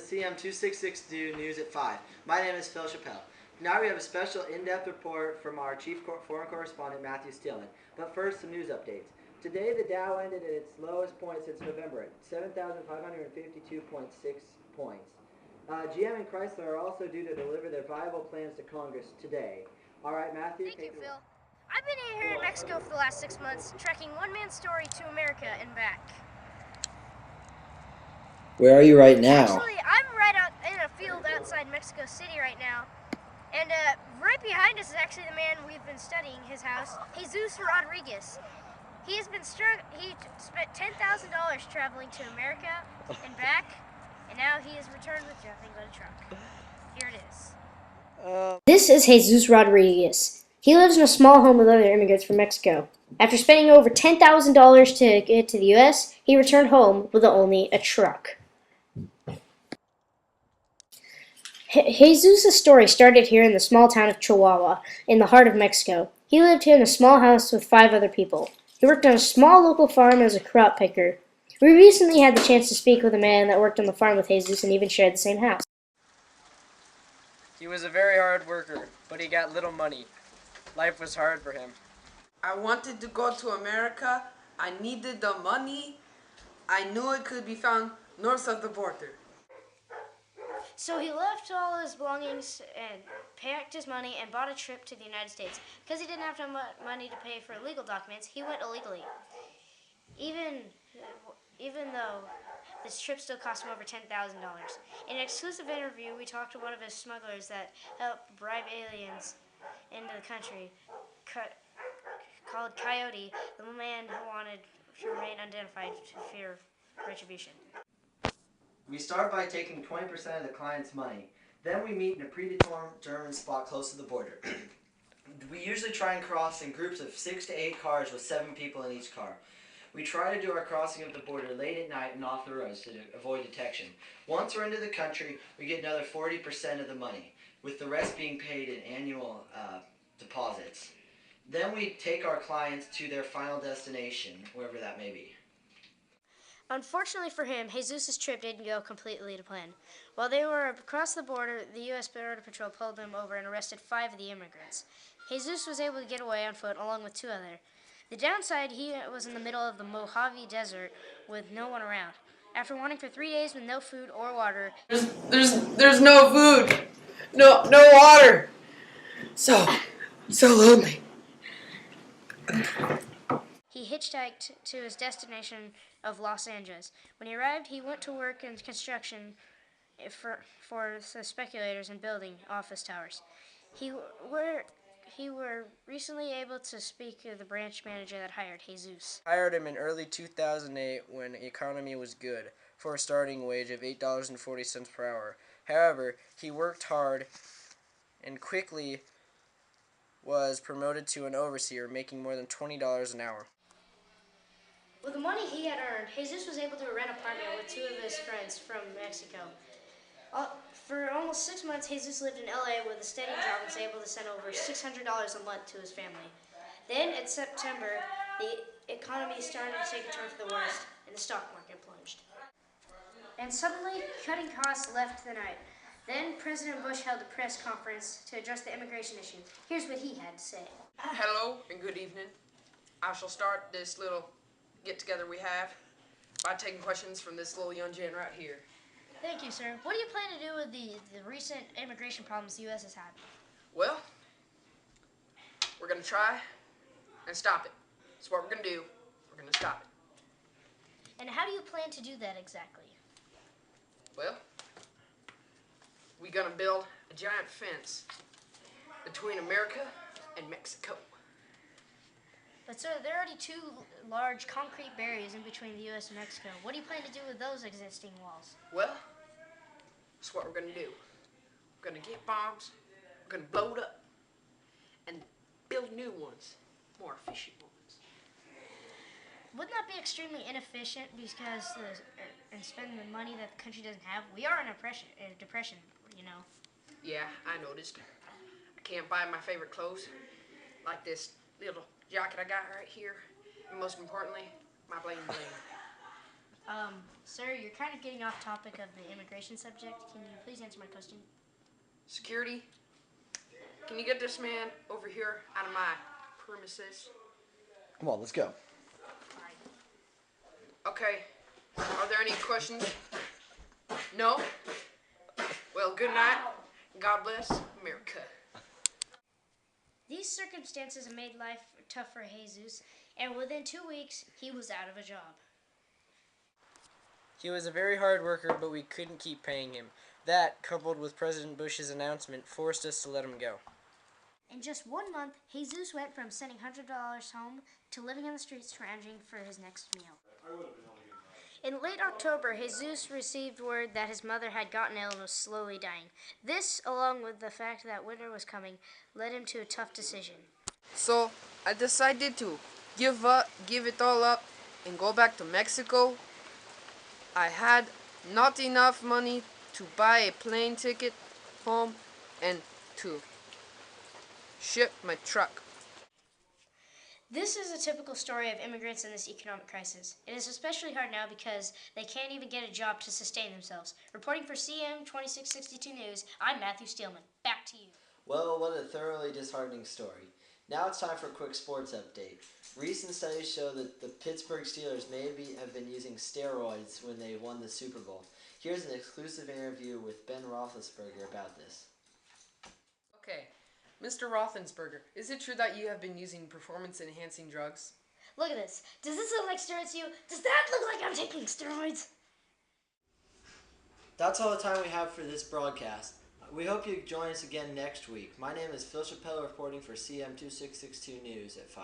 CM266 News at 5. My name is Phil Chappelle. Now we have a special in-depth report from our chief foreign correspondent, Matthew Stillman. But first, some news updates. Today, the Dow ended at its lowest point since November at 7,552.6 points. GM and Chrysler are also due to deliver their viable plans to Congress today. All right, Matthew. Thank you, Phil. I've been here in Mexico for the last 6 months, tracking one man's story to America and back. Where are you right now? Actually, I'm right out in a field outside Mexico City right now. And right behind us is actually the man we've been studying his house, Jesus Rodriguez. He spent $10,000 traveling to America and back, and now he has returned with nothing but a truck. Here it is. This is Jesus Rodriguez. He lives in a small home with other immigrants from Mexico. After spending over $10,000 to get to the U.S., he returned home with only a truck. Jesus' story started here in the small town of Chihuahua, in the heart of Mexico. He lived here in a small house with 5 other people. He worked on a small local farm as a crop picker. We recently had the chance to speak with a man that worked on the farm with Jesus and even shared the same house. He was a very hard worker, but he got little money. Life was hard for him. I wanted to go to America. I needed the money. I knew it could be found north of the border. So he left all his belongings and packed his money and bought a trip to the United States. Because he didn't have enough money to pay for legal documents, he went illegally. Even though this trip still cost him over $10,000. In an exclusive interview, we talked to one of his smugglers that helped bribe aliens into the country, called Coyote, the man who wanted to remain unidentified to fear retribution. We start by taking 20% of the client's money. Then we meet in a predetermined spot close to the border. We usually try and cross in groups of 6 to 8 cars with 7 people in each car. We try to do our crossing of the border late at night and off the roads to avoid detection. Once we're into the country, we get another 40% of the money, with the rest being paid in annual deposits. Then we take our clients to their final destination, wherever that may be. Unfortunately for him, Jesus' trip didn't go completely to plan. While they were across the border, the U.S. Border Patrol pulled them over and arrested 5 of the immigrants. Jesus was able to get away on foot along with 2 others. The downside, he was in the middle of the Mojave Desert with no one around. After wandering for 3 days with no food or water, There's no food, no water. So lonely. he hitchhiked to his destination of Los Angeles. When he arrived, he went to work in construction for the speculators and building office towers. He were recently able to speak to the branch manager that hired Jesus. Hired him in early 2008 when the economy was good, for a starting wage of $8.40 per hour. However, he worked hard and quickly was promoted to an overseer, making more than $20 an hour. With the money he had earned, Jesus was able to rent an apartment with 2 of his friends from Mexico. For almost 6 months, Jesus lived in LA with a steady job and was able to send over $600 a month to his family. Then, in September, the economy started to take a turn for the worst, and the stock market plunged. And suddenly, cutting costs left the night. Then, President Bush held a press conference to address the immigration issue. Here's what he had to say. Hello and good evening. I shall start this little get-together we have by taking questions from this little young gent right here. Thank you, sir. What do you plan to do with the recent immigration problems the U.S. has had? Well, we're going to try and stop it. That's what we're going to do. We're going to stop it. And how do you plan to do that exactly? Well, we're going to build a giant fence between America and Mexico. But sir, there are already 2 large concrete barriers in between the U.S. and Mexico. What do you plan to do with those existing walls? Well, that's what we're going to do. We're going to get bombs, we're going to blow it up, and build new ones, more efficient ones. Wouldn't that be extremely inefficient because and spending the money that the country doesn't have? We are in a depression, you know. Yeah, I noticed. I can't buy my favorite clothes, like this little jacket I got right here, and most importantly, my bling bling. Sir, you're kind of getting off topic of the immigration subject. Can you please answer my question? Security, can you get this man over here out of my premises? Come on, let's go. Okay. Are there any questions? No? Well, good night. God bless America. These circumstances made life tough for Jesus, and within 2 weeks, he was out of a job. He was a very hard worker, but we couldn't keep paying him. That, coupled with President Bush's announcement, forced us to let him go. In just 1 month, Jesus went from sending $100 home to living on the streets scrounging for his next meal. In late October, Jesus received word that his mother had gotten ill and was slowly dying. This, along with the fact that winter was coming, led him to a tough decision. So, I decided to give it all up, and go back to Mexico. I had not enough money to buy a plane ticket home and to ship my truck. This is a typical story of immigrants in this economic crisis. It is especially hard now because they can't even get a job to sustain themselves. Reporting for CM 2662 News, I'm Matthew Steelman. Back to you. Well, what a thoroughly disheartening story. Now it's time for a quick sports update. Recent studies show that the Pittsburgh Steelers maybe have been using steroids when they won the Super Bowl. Here's an exclusive interview with Ben Roethlisberger about this. Okay, Mr. Roethlisberger, is it true that you have been using performance-enhancing drugs? Look at this. Does this look like steroids to you? Does that look like I'm taking steroids? That's all the time we have for this broadcast. We hope you join us again next week. My name is Phil Chappelle reporting for CM 2662 News at 5.